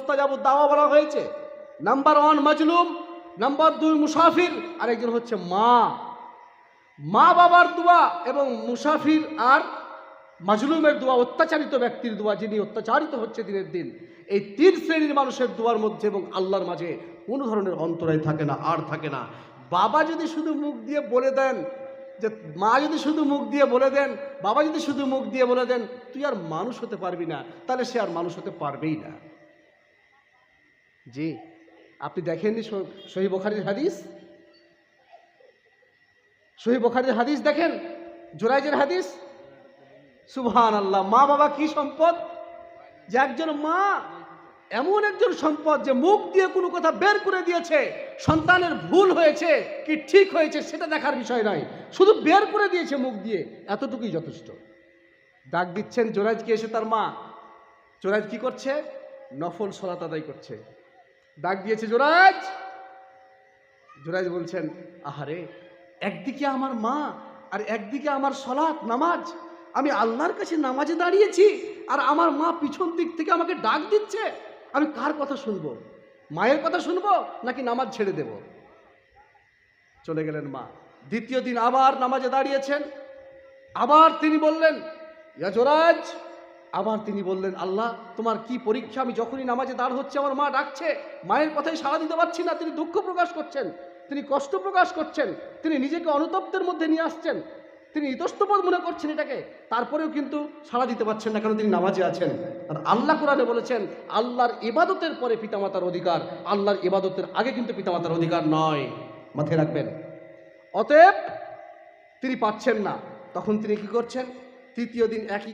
মুস্তাজাবুদ দাওয়া বলা হয়েছে। নাম্বার 1 মাজলুম, নাম্বার 2 মুসাফির, আর একজন হচ্ছে মা। মা বাবার দোয়া এবং মুসাফির আর মাজলুমের দোয়া, অত্যাচারিত ব্যক্তির দোয়া, যিনি অত্যাচারিত হচ্ছে দিনের দিন, এই 3 শ্রেণীর মানুষের দোয়ার মধ্যে এবং আল্লাহর মাঝে কোনো ধরনের অন্তরায় থাকে না, আর থাকে না। বাবা যদি শুধু মুখ দিয়ে বলে দেন, যে মা যদি শুধু মুখ দিয়ে বলে দেন, বাবা যদি শুধু মুখ দিয়ে বলে দেন তুই আর মানুষ হতে পারবি না, তাহলে সে আর মানুষ হতে পারবেই না। জি, আপনি দেখেননি সহিহ বুখারীর হাদিস? সহিহ বুখারীর হাদিস দেখেন, জুরাইজের হাদিস। সুবহানাল্লাহ, মা বাবা কি সম্পদ! যে একজন মা এমন একজন সম্পদ যে মুখ দিয়ে কোনো কথা বের করে দিয়েছে, সন্তানের ভুল হয়েছে কি ঠিক হয়েছে সেটা দেখার বিষয় নয়, শুধু বের করে দিয়েছে মুখ দিয়ে, এতটুকুই যথেষ্ট। ডাক দিচ্ছেন জুরাইজকে এসে তার মা। জুরাইজ কি করছে? নফল সালাত আদায় করছে। ডাক দিয়েছে জুরাইজ। জুরাইজ বলছেন, আহারে, একদিকে আমার মা আর একদিকে আমার সালাত নামাজ, আমি আল্লাহর কাছে নামাজে দাঁড়িয়েছি আর আমার মা পিছন দিক থেকে আমাকে ডাক দিচ্ছে, আমি কার কথা শুনবো? মায়ের কথা শুনবো নাকি নামাজ ছেড়ে দেব? চলে গেলেন মা। দ্বিতীয় দিন আবার নামাজে দাঁড়িয়েছেন, আবার তিনি বললেন, ইয়া জুরাইজ, আবার তিনি বললেন, আল্লাহ তোমার কি পরীক্ষা, আমি যখনই নামাজে দাঁড় হচ্ছে আমার মা ডাকছে, মায়ের কথাই সাড়া দিতে পারছি না। তিনি দুঃখ প্রকাশ করছেন, তিনি কষ্ট প্রকাশ করছেন, তিনি নিজেকে অনুতপ্তের মধ্যে নিয়ে আসছেন, তিনি ইতস্তবোধ মনে করছেন এটাকে, তারপরেও কিন্তু সাড়া দিতে পারছেন না, কারণ তিনি নামাজে আছেন। আর আল্লাহ কোরআনে বলেছেন আল্লাহর ইবাদতের পরে পিতামাতার অধিকার, আল্লাহর ইবাদতের আগে কিন্তু পিতামাতার অধিকার নয়, মাথায় রাখবেন। অতএব তিনি পাচ্ছেন না, তখন তিনি কি করছেন? তৃতীয় দিন একই